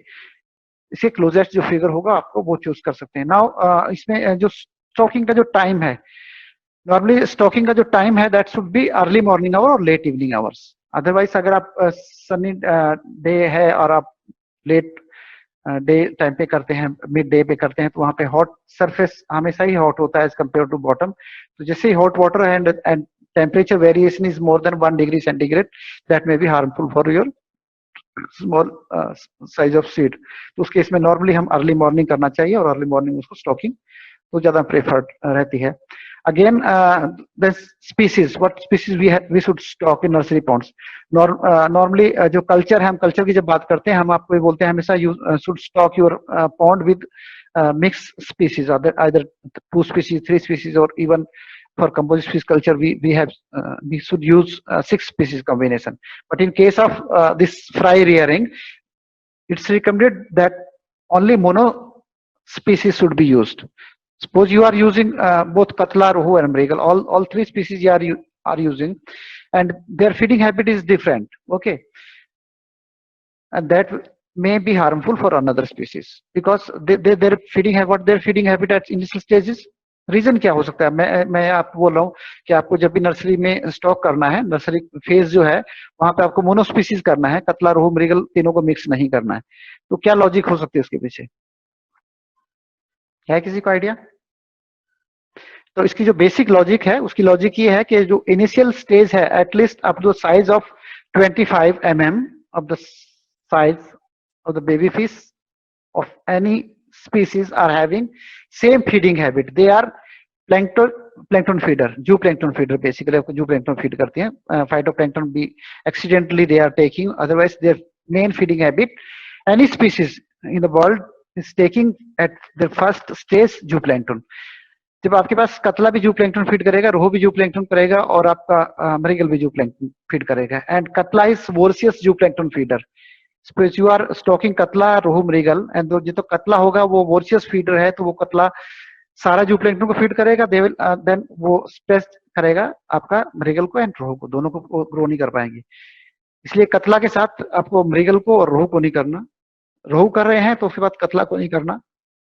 इसके क्लोजेस्ट जो फिगर होगा आपको वो चूज कर सकते हैं। नाउ इसमें जो स्टॉकिंग का जो टाइम है, नॉर्मली स्टॉकिंग का जो टाइम है that should be early morning hour और लेट इवनिंग आवर्स। अदरवाइज अगर आप सनी डे है और आप लेट डे टाइम पे करते हैं, मिड डे पे करते हैं, तो वहां पे हॉट सरफेस हमेशा ही हॉट होता है एज कम्पेयर टू बॉटम। तो जैसे ही hot water and temperature variation is more than 1 degree centigrade, that may be harmful for your small size of seed. तो उस केस में नॉर्मली हम अर्ली मॉर्निंग करना चाहिए और अर्ली मॉर्निंग उसको स्टॉकिंग तो ज्यादा प्रेफर्ड रहती है। Again the species, what species we should stock in nursery ponds. Normally जो कल्चर है, हम कल्चर की जब बात करते हैं हम आपको ये बोलते हैं हमेशा you should stock your pond with mix species, either 2 species, 3 species, or even for composite fish culture we should use 6 species combination. But in case of this fry rearing, it's recommended that only mono species should be used. Suppose you are using both katla, rohu and mrigal, all 3 species you are using, and their feeding habit is different, okay, and that may be harmful for another species because their feeding habit at initial stages. Reason क्या हो सकता है? मैं आपको बोल रहा हूँ कि आपको जब भी नर्सरी में स्टॉक करना है, नर्सरी फेज जो है वहां पे आपको मोनो स्पीसीज करना है, कतला, रोहू, मृगल तीनों को मिक्स नहीं करना है। तो क्या लॉजिक हो सकती है उसके पीछे, है किसी को आइडिया? तो इसकी जो बेसिक लॉजिक है, उसकी लॉजिक ये है कि जो इनिशियल स्टेज है at least up to size of 25 mm of the size of the baby fish of any species are having same feeding habit. They are plankton feeder, zooplankton feeder, basically आपको zooplankton feed करती हैं, phytoplankton भी accidentally they are taking, otherwise their main feeding habit any species in the world is taking at the first stage zooplankton. जब आपके पास कतला भी zooplankton feed करेगा, रोहू भी zooplankton करेगा और आपका मृगल भी zooplankton फीड करेगा, and catla is voracious zooplankton feeder. Suppose you are stocking कतला, रोहू, मृगल, एंड जो तो कतला होगा वो वोर्सियस फीडर है, तो वो कतला सारा जूप्लैंक्टन को फीड करेगा, दे विल देन वो स्ट्रेस करेगा आपका मृगल को एंड रोहू को, दोनों को ग्रो नहीं कर पाएंगे। इसलिए कतला के साथ आपको मृगल को और रोहू को नहीं करना, रोहू कर रहे हैं तो उसके बाद कतला को नहीं करना।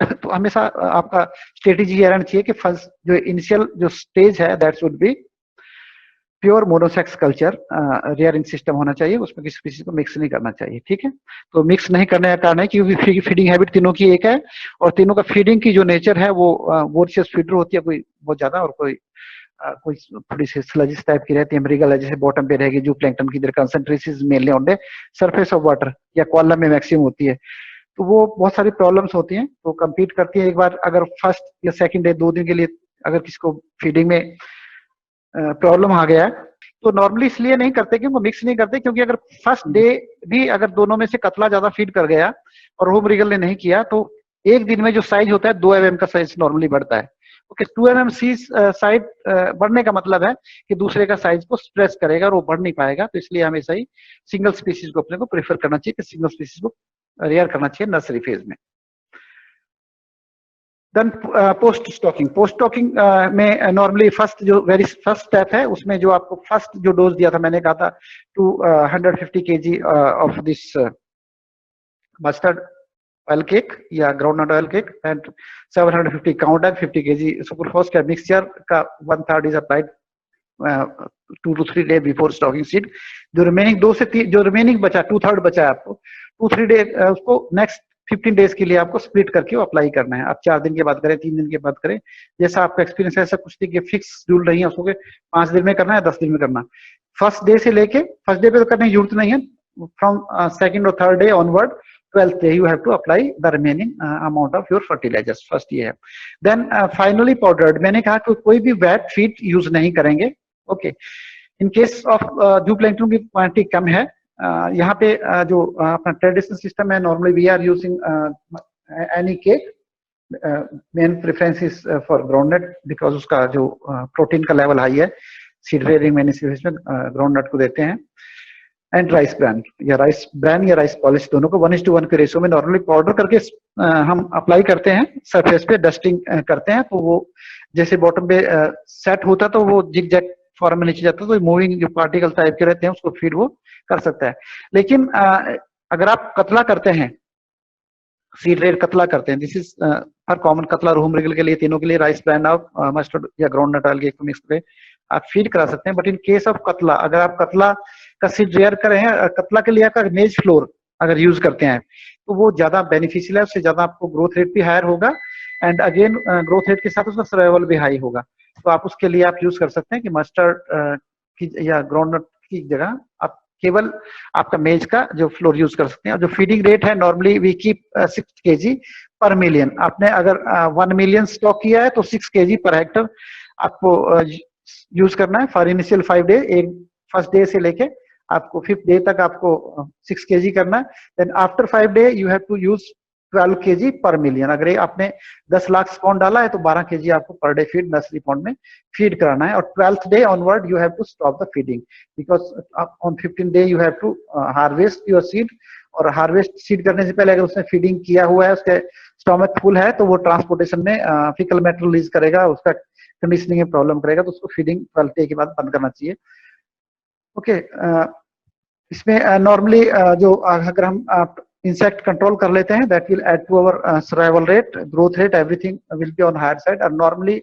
तो हमेशा आपका स्ट्रेटेजी ये रहना चाहिए कि फर्स्ट जो इनिशियल जो स्टेज है that should be pure monosex culture, rearing system होना चाहिए, उसमें किसी स्पीसीज को मिक्स नहीं करना चाहिए, ठीक है। तो मिक्स नहीं करने का कारण है क्योंकि फीडिंग हैबिट तीनों की एक है और तीनों का फीडिंग की जो नेचर है वो वोर्सियस फीडर होती है, कोई बहुत ज्यादा और कोई थोड़ी सी स्लजिस टाइप की रहती है। मृगल है जैसे बॉटम पे रहेगी, जूप्लैंक्टन की concentration mainly on the surface of water या कॉलम में मैक्सिमम होती है, तो वो बहुत सारी प्रॉब्लम्स होती हैं, तो कम्पीट करती है। एक बार अगर फर्स्ट या सेकंड डे 2 दिन के लिए अगर किसी को फीडिंग में प्रॉब्लम आ गया है तो नॉर्मली इसलिए नहीं करते कि वो मिक्स नहीं करते, क्योंकि अगर फर्स्ट डे भी अगर दोनों में से कतला ज्यादा फीड कर गया और रोहू मृगल ने नहीं किया तो एक दिन में जो साइज होता है 2 mm का साइज नॉर्मली बढ़ता है। ओके, 2 mm साइज बढ़ने का मतलब है कि दूसरे का साइज को स्ट्रेस करेगा और वो बढ़ नहीं पाएगा, तो इसलिए हमेशा ही सिंगल स्पीसीज को अपने को प्रेफर करना चाहिए कि सिंगल स्पीसीज को रेयर करना चाहिए नर्सरी फेज में। देन पोस्ट स्टॉकिंग में नॉर्मली फर्स्ट जो वेरी फर्स्ट स्टेप है उसमें जो आपको फर्स्ट जो डोज दिया था, मैंने कहा था 250 kg of this mustard oil cake या groundnut oil cake and 750 counter 50 kg superphos का मिक्सचर का 1/3 is applied 2 to 3 days before stocking seed. जो रिमेनिंग 2 से 3 जो रिमेनिंग बचा 2/3 बचा है आपको 2-3 डे उसको नेक्स्ट 15 डेज के लिए आपको स्प्लिट करके अप्लाई करना है। आप 4 दिन के बाद करें, 3 दिन के बाद करें, जैसा आपका एक्सपीरियंस है, ऐसा कुछ नहीं कि फिक्स शेड्यूल नहीं है उसको 5 दिन में करना है 10 दिन में करना। फर्स्ट डे से लेके फर्स्ट डे पे तो करने की जरूरत नहीं है, फ्रॉम सेकंड और third day onward 12th day you have to apply the remaining amount of your fertilisers. First ये है। देन फाइनली पाउडर्ड, मैंने कहा कि कोई भी वेट फीड यूज नहीं करेंगे। ओके, इन केस ऑफ जूप्लैंक्टन की क्वांटिटी कम है, यहाँ पे जो अपना ट्रेडिशनल सिस्टम है, normally we are using any cake, main preference is for groundnut because उसका जो प्रोटीन का लेवल हाई है, सीड रेयरिंग में ग्राउंडनट को देते हैं।
एंड राइस ब्रान या राइस पॉलिश दोनों को 1:1 के रेशियो में नॉर्मली पाउडर करके हम अप्लाई करते हैं सरफेस पे, डस्टिंग करते हैं, तो वो जैसे बॉटम पे सेट होता है तो वो जिग जैग फॉर्म में नीचे जाता है, तो मूविंग जो पार्टिकल टाइप के रहते हैं उसको फीड वो कर सकता है। लेकिन अगर आप कतला करते हैं, सीड रेट कतला करते हैं, दिस इज हर कॉमन कतला, रूम रेगुलर के लिए, तीनों के लिए राइस ब्रांड ऑफ मस्टर्ड या ग्राउंड नट ऑयल के मिक्स करके आप फीड करा सकते हैं। बट इन केस ऑफ कतला, अगर आप कतला का सीड रेयर करें, कतला के लिए आपका मेज फ्लोर अगर यूज करते हैं तो वो ज्यादा बेनिफिशियल है, उससे ज्यादा आपको ग्रोथ रेट भी हायर होगा एंड अगेन ग्रोथ रेट के साथ उसका सर्वाइवल भी हाई होगा। तो आप उसके लिए आप यूज कर सकते हैं कि मस्टर्ड की या ग्राउंड नट की जगह आप केवल आपका मेज का जो फ्लोर यूज कर सकते हैं। और जो फीडिंग रेट है normally we keep 6 kg per million. आपने अगर 1 मिलियन स्टॉक किया है तो 6 kg पर हेक्टर आपको यूज करना है फॉर इनिशियल 5 डे। एक फर्स्ट डे से लेके आपको 5th डे तक आपको 6 kg करना है। Then after 5 day you have to use 12 kg per million. अगर आपने 10 लाख स्पॉन्ड डाला है तो 12 kg आपको पर डे फीड नर्सरी पॉन्ड में फीड कराना है। और 12th day onward you have to stop the feeding because on 15th day you have to harvest your seed. और हार्वेस्ट सीड करने से पहले अगर उसने फीडिंग किया हुआ है, उसके स्टोमक फुल है, तो वो ट्रांसपोर्टेशन में फीकल मैटर रिलीज करेगा, उसका कंडीशनिंग में प्रॉब्लम करेगा, तो उसको फीडिंग 12th डे के बाद बंद करना चाहिए। ओके, इसमें नॉर्मली जो अगर हम इंसेक्ट कंट्रोल कर लेते हैं that will add to our survival rate, growth rate, everything will be on higher side. और नॉर्मली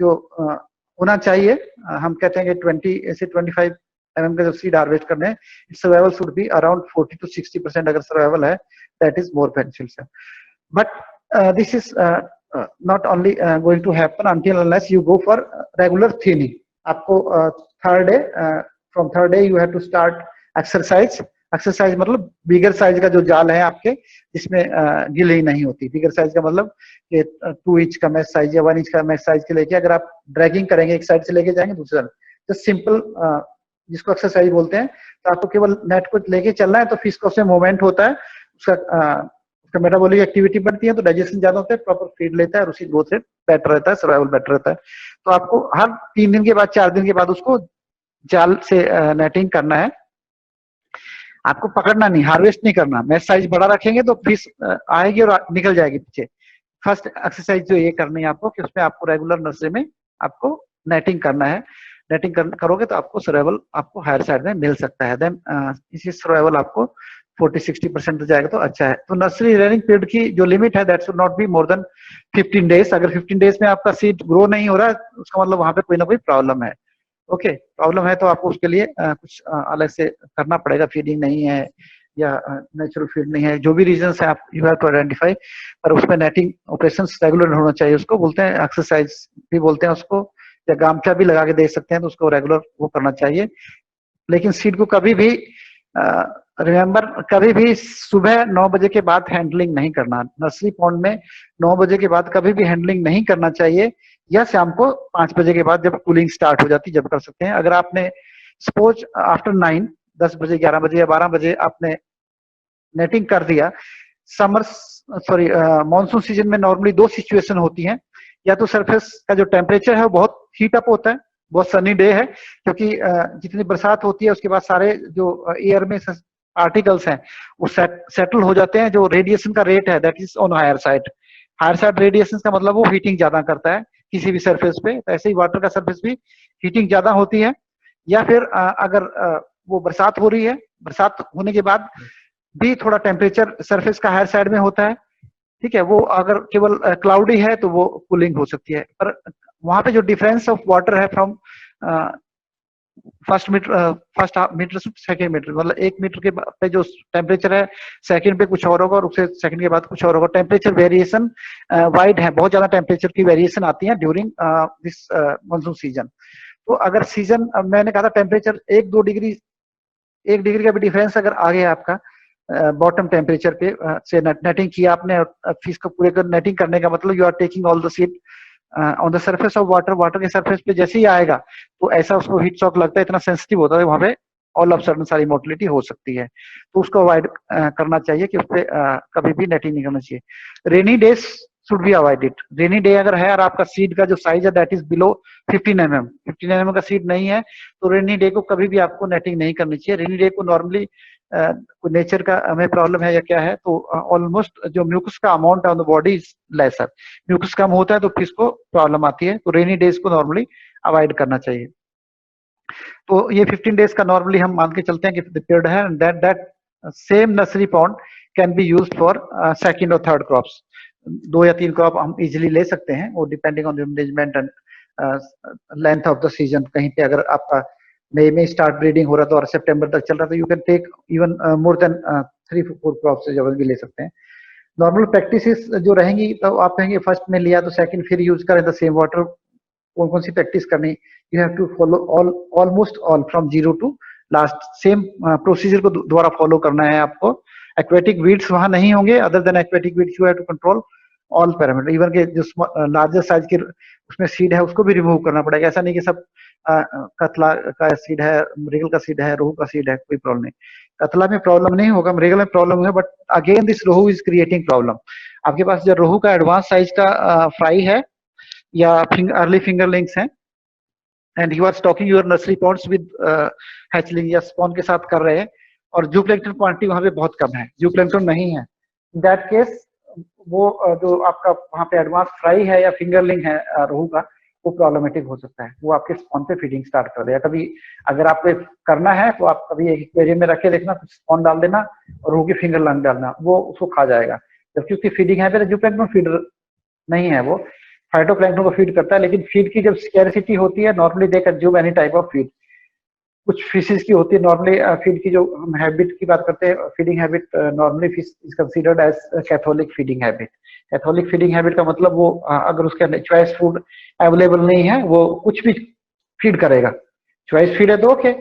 जो होना चाहिए, हम कहते हैं कि 20 से 25 mm का जो सीड हार्वेस्ट करने हैं, survival should be around 40 to 60%। अगर सर्वाइवल है that is more beneficial. But this is not only going to happen until unless you go for regular thinning. आपको third day, from third day you have to start exercise. Exercise मतलब bigger size का जो जाल है आपके, जिसमें गिल ही नहीं होती। बिगर साइज का मतलब कि 2 इंच का मैश साइज या 1 इंच का मैश साइज के लेके अगर आप ड्रैगिंग करेंगे, एक साइड से लेके जाएंगे दूसरी साइड, तो सिंपल जिसको एक्सरसाइज बोलते हैं, तो आपको केवल नेट को लेके चलना है, तो फिश को उसमें मूवमेंट होता है, उसका मेटाबॉलिक एक्टिविटी बढ़ती है, तो डाइजेशन ज्यादा होता है, प्रॉपर फीड लेता है और उसी ग्रोथ रेट बेटर रहता है, सर्वाइवल बेटर रहता है। तो आपको हर 3 दिन के बाद 4 दिन के बाद उसको जाल से नेटिंग करना है। आपको पकड़ना नहीं, हार्वेस्ट नहीं करना। मैश साइज बड़ा रखेंगे तो फिश आएगी और निकल जाएगी पीछे। फर्स्ट एक्सरसाइज जो ये करनी है आपको कि उसमें आपको रेगुलर नर्सरी में आपको नेटिंग करना है। नेटिंग करोगे तो आपको सर्वाइवल आपको हायर साइड में मिल सकता है। देन इसी सर्वाइवल आपको 40-60% जाएगा तो अच्छा है। तो नर्सरी रेयरिंग पीरियड की जो लिमिट है that should not be more then 15 days. अगर 15 डेज में आपका सीड ग्रो नहीं हो रहा है, उसका मतलब वहां पे कोई ना कोई प्रॉब्लम है। ओके, प्रॉब्लम है तो आपको उसके लिए कुछ अलग से करना पड़ेगा, फीडिंग नहीं है या नेचुरल फीड नहीं है, जो भी रीजंस है आप यू हैव टू आइडेंटिफाई। पर उसमें नेटिंग ऑपरेशंस रेगुलर होना चाहिए, उसको बोलते हैं एक्सरसाइज भी बोलते हैं उसको, या गामछा भी लगा के दे सकते हैं, तो उसको रेगुलर वो करना चाहिए। लेकिन सीड को कभी भी रिमेम्बर, कभी भी सुबह 9 बजे के बाद हैंडलिंग नहीं करना। नर्सरी पॉन्ड में 9 बजे के बाद कभी भी हैंडलिंग नहीं करना चाहिए, या शाम को 5 बजे के बाद जब कूलिंग स्टार्ट हो जाती जब कर सकते हैं। अगर आपने सपोज आफ्टर 9, 10 बजे, 11 बजे या 12 बजे आपने नेटिंग कर दिया, मॉनसून सीजन में नॉर्मली 2 सिचुएशन होती हैं। या तो सरफेस का जो टेम्परेचर है वो बहुत हीट अप होता है, बहुत सनी डे है, क्योंकि जितनी बरसात होती है उसके बाद सारे जो एयर में पार्टिकल्स हैं वो सेटल हो जाते हैं। जो रेडिएशन का रेट है that is on higher side. Higher side radiation का मतलब वो हीटिंग ज्यादा करता है किसी भी सरफेस पे, तो ऐसे ही वाटर का सरफेस भी हीटिंग ज्यादा होती है। या फिर अगर वो बरसात हो रही है, बरसात होने के बाद भी थोड़ा टेम्परेचर सरफेस का हायर साइड में होता है, ठीक है। वो अगर केवल क्लाउडी है तो वो कूलिंग हो सकती है। पर वहां पे जो डिफरेंस ऑफ वाटर है फ्रॉम फर्स्ट मीटर से सेकंड मीटर, मतलब 1 मीटर के पे जो टेम्परेचर है सेकंड पे कुछ और होगा और उससे सेकंड के बाद कुछ और होगा। टेम्परेचर वेरिएशन वाइड है, बहुत ज्यादा टेम्परेचर की वेरिएशन आती है ड्यूरिंग दिस मानसून सीजन। तो अगर सीजन, मैंने कहा था टेम्परेचर 1-2 डिग्री, 1 डिग्री का भी डिफरेंस अगर आ गया आपका बॉटम टेम्परेचर पे से नेटिंग किया आपने, और फिश को पूरे कर नेटिंग करने का मतलब you are taking all the seed on the surface of water. Water के सरफेस पे जैसे ही आएगा तो ऐसा उसको हीट शॉक लगता है, इतना सेंसिटिव होता है, वहां पे ऑल ऑफ सडन सारी मोर्टिलिटी हो सकती है। तो उसको अवॉइड करना चाहिए कि उस पर कभी भी नेटिंग नहीं करना चाहिए। Rainy days should be avoided. Rainy day अगर है और आपका सीड का जो साइज है that is below 15 mm, 15 mm का सीड नहीं है तो रेनी डे को कभी भी आपको नेटिंग नहीं करनी चाहिए। रेनी डे को नॉर्मली कोई नेचर का हमें प्रॉब्लम है या क्या है तो ऑलमोस्ट जो म्यूकस का अमाउंट है on the body is lesser, mucus कम होता है तो फिश को प्रॉब्लम आती है, तो रेनी डेज को नॉर्मली अवॉइड करना चाहिए। तो ये 15 डेज का नॉर्मली हम मान के चलते हैं कि पीरियड है, and that same nursery pond can be used for second और थर्ड क्रॉप्स। 2 या 3 क्रॉप हम इजीली ले सकते हैं, वो depending on the management and length of the season. कहीं पे अगर आपका मई में स्टार्ट ब्रीडिंग हो रहा था और सितंबर तक चल रहा था, you can take even more than 3-4 crops जब भी ले सकते हैं। नॉर्मल प्रैक्टिसेस जो रहेंगी तो आप कहेंगे फर्स्ट में लिया तो सेकंड फिर यूज करें द सेम वाटर, कौन कौन सी प्रैक्टिस करनी, you have to follow almost all from zero to last, same procedure को दोबारा फॉलो करना है आपको। एक्वेटिक वीड्स वहां नहीं होंगे, other than aquatic weeds you have to control all parameter, even के जो लार्जर साइज के उसमें सीड है उसको भी रिमूव करना पड़ेगा। ऐसा नहीं कि सब कतला का सीड है, मृगल का सीड है, रोहू का सीड है, कोई प्रॉब्लम नहीं। कतला में प्रॉब्लम नहीं होगा, मृगल में प्रॉब्लम है, but again this rohu is creating problem. आपके पास जो रोहू का एडवांस साइज का फ्राई है या अर्ली फिंगरलिंग्स है and you are stocking your nursery ponds with hatchling या स्पॉन के साथ कर रहे हैं और जूप्लैंक्टन क्वांटिटी वहां पे बहुत कम है, जूप्लैंक्टन नहीं है, इन दैट केस वो जो आपका वहां पे एडवांस फ्राई है या फिंगरलिंग है रोहू का, वो प्रॉब्लमेटिक हो सकता है, वो आपके स्पॉन पे फीडिंग स्टार्ट कर देगा। कभी अगर आपको करना है तो आप कभी एक एक्वेरियम में रख के देखना, कुछ स्पॉन डाल देना और रोहू की फिंगरलिंग डालना, वो उसको खा जाएगा। जबकि उसकी फीडिंग है, जूप्लैंक्टन फीडर नहीं है, वो फाइटोप्लैंक्टन को फीड करता है, लेकिन फीड की जब स्कैरसिटी होती है normally they consume any type of feed. कुछ फिशेस की होती है नॉर्मली फीड की, जो हम हैबिट की बात करते हैं, feeding habit normally fish is considered as catholic feeding habit. Catholic feeding habit का मतलब वो अगर उसके चॉइस फूड अवेलेबल नहीं है वो कुछ भी फीड करेगा। चॉइस फीड है तो ओके,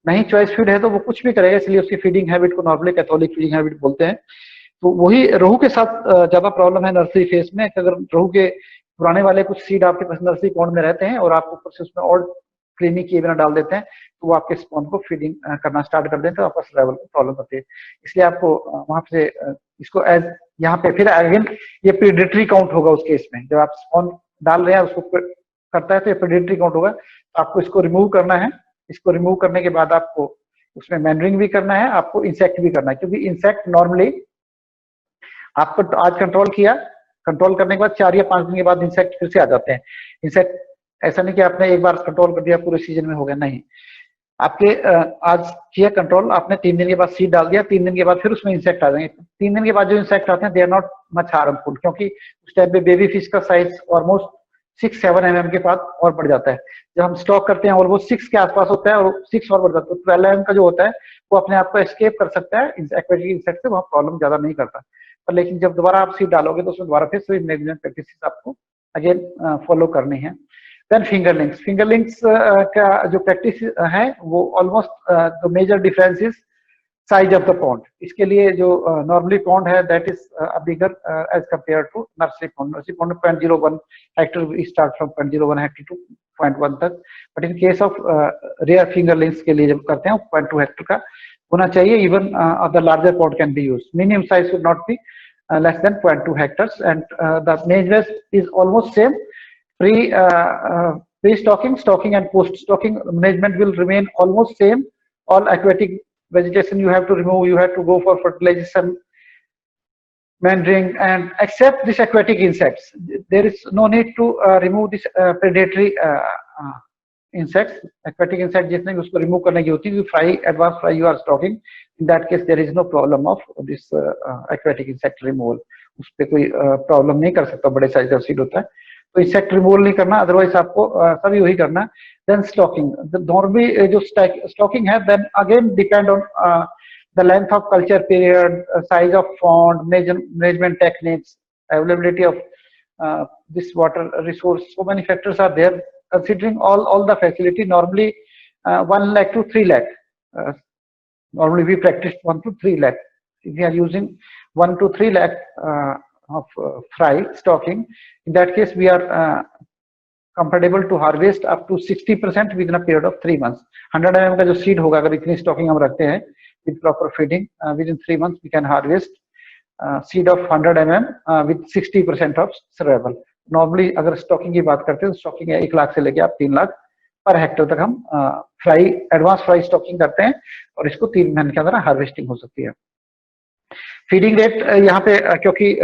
नहीं चॉइस फीड है तो वो कुछ भी करेगा, इसलिए उसकी फीडिंग हैबिट को नॉर्मली कैथोलिक फीडिंग हैबिट बोलते हैं। तो वही रोहू के साथ ज्यादा प्रॉब्लम है नर्सरी फेज में। अगर रोहू के पुराने वाले कुछ सीड आपके पास नर्सरी पॉन्ड में रहते हैं और आप ऊपर से उसमें और क्लीनी किए बिना डाल देते हैं तो वो आपके स्पॉन को फीडिंग करना स्टार्ट कर देते हैं, तो आपका सर्वाइवल को प्रॉब्लम होती है। इसलिए आपको वहां से इसको एज यहाँ पे फिर अगेन ये प्रीडेटरी काउंट होगा उस केस में, जब आप स्पॉन डाल रहे हैं उसको करता है तो ये प्रीडेटरी काउंट होगा, तो आपको इसको रिमूव करना है। इसको रिमूव करने के बाद आपको उसमें मैनरिंग भी करना है, आपको इंसेक्ट भी करना है, क्योंकि इंसेक्ट नॉर्मली आपको आज कंट्रोल किया, कंट्रोल करने के बाद 4 या 5 दिन के बाद इंसेक्ट फिर से आ जाते हैं। इंसेक्ट ऐसा नहीं कि आपने एक बार कंट्रोल कर दिया पूरे सीजन में हो गया, नहीं, आपके आज किया कंट्रोल, आपने 3 दिन के बाद सीड डाल दिया, 3 दिन के बाद फिर उसमें इंसेक्ट आ जाएंगे। 3 दिन के बाद जो इंसेक्ट आते हैं they are not much harmful, क्योंकि उस टाइम पे बेबी फिश का साइज ऑलमोस्ट 6-7 mm के बाद और बढ़ जाता है। जब हम स्टॉक करते हैं ऑलमोस्ट 6 के आसपास होता है और 6 और बढ़ जाता है, तो 12 mm का जो होता है वो अपने आप को एस्केप कर सकता है एक्वेटिक इंसेक्ट से, वहाँ प्रॉब्लम ज्यादा नहीं करता। पर लेकिन जब दोबारा आप सीड डालोगे तो उसमें दोबारा फिर से मैनेजमेंट प्रैक्टिसेस आपको अगेन फॉलो करनी है। देन फिंगरलिंग्स, फिंगरलिंग्स का जो प्रैक्टिस है वो almost the major difference is size of the pond. इसके लिए जो नॉर्मली पॉन्ड है that is bigger as compare to nursery pond. Nursery pond 0.01 hectare start from 0.01 hectare to 0.1 तक, but in case of rear fingerlings के लिए जब करते हैं 0.2 हेक्टर का होना चाहिए। Even the larger pond can be use, minimum size should not B less than 0.2 hectares, and the measures is almost same. Pre-stocking, stocking and post-stocking management will remain almost same. All aquatic vegetation you have to remove, you have to go for fertilization, managing, and except this aquatic insects, there is no need to remove this predatory insects. Aquatic insect जितने भी उसको remove करने की होती है, fry, advanced fry you are stocking, in that case there is no problem of this aquatic insect removal. उस पे कोई प्रॉब्लम नहीं कर सकता, बड़े साइज का सीड होता है तो इंसेक्ट रिमूवल नहीं करना, अदरवाइज आपको सभी वही करना। देन स्टॉकिंग, नॉर्मली जो स्टॉकिंग है then again depend on the length of culture period, size of pond, management techniques, availability of this water resource. So many factors are there. Considering all the facility, normally 1 lakh to 3 lakh. Normally we practice 1 to 3 lakh. If we are using 1 to 3 lakh of fry stocking, in that case we are comfortable to harvest up to 60% within a period of 3 months. 100 mm का जो seed होगा, अगर इतनी stocking हम रखते हैं with proper feeding, within 3 months we can harvest seed of 100 mm with 60% of survival. Normally अगर stocking की बात करते हैं तो स्टॉकिंग 1 लाख से लेके आप 3 लाख पर हेक्टर तक हम फ्राई एडवांस फ्राई स्टॉकिंग करते हैं और इसको 3 महीने के अंदर हार्वेस्टिंग हो सकती है। फीडिंग रेट यहाँ पे क्योंकि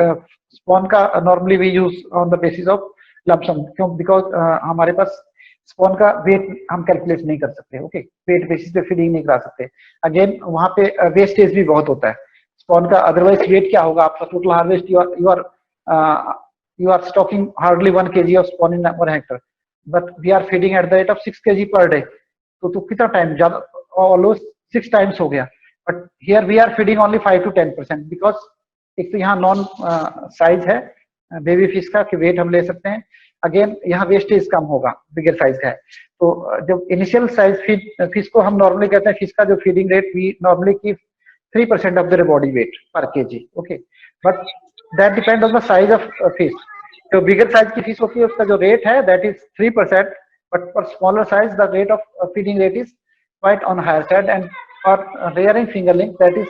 स्पॉन का normally we use on the basis of lump sum, क्यों, बिकॉज हमारे पास स्पॉन का वेट हम कैलकुलेट नहीं कर सकते, ओके, वेट बेसिस पे फीडिंग नहीं करा सकते। अगेन वहाँ पे वेस्टेज भी बहुत होता है स्पॉन का, अदरवाइज वेट क्या होगा आपका total harvest, you are stocking hardly 1 kg of spawn in 1 hectare, but we are feeding at the rate of 6 kg per day, तो कितना टाइम, ज्यादा ऑलमोस्ट 6 टाइम्स हो गया। But here we are feeding only 5 to 10%, because एक तो यहाँ non size है baby fish का कि वेट हम ले सकते हैं, अगेन यहाँ वेस्टेज कम होगा, बिगर साइज का है। तो जब इनिशियल साइज फिश को हम नॉर्मली कहते हैं, फिश का जो feeding rate we normally keep 3% of their body weight per kg, okay, but that depend on the size of fish. जो बिगर साइज की फिश होती है उसका जो रेट है that is 3%, but for smaller size the rate of feeding rate is quite on higher side, and for rearing fingerling that is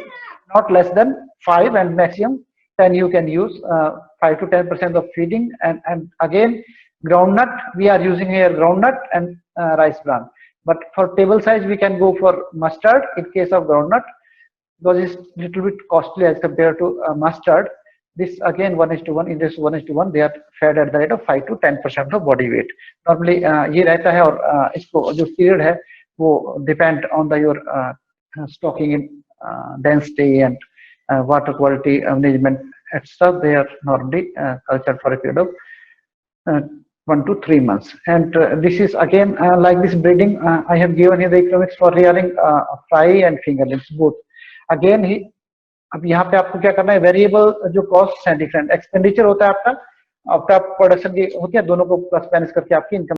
not less than 5 and maximum 10 you can use 5 to 10% of feeding, and again groundnut we are using here groundnut and rice bran, but for table size we can go for mustard in case of groundnut because it's little bit costly as compared to mustard. This again 1:1 in this 1:1 they are fed at the rate of 5 to 10% of body weight normally ये रहता है। और इसको जो period है वो depend on the your stocking in density and water quality management etc. They are normally cultured for a period of 1 to 3 months, and this is again like this breeding I have given here the economics for rearing fry and fingerlings both. Again अब यहाँ पे आपको क्या करना है, variable जो cost है different expenditure होता है आपका प्रोडक्शन की होती है, दोनों को प्लस माइनस करके आपकी इनकम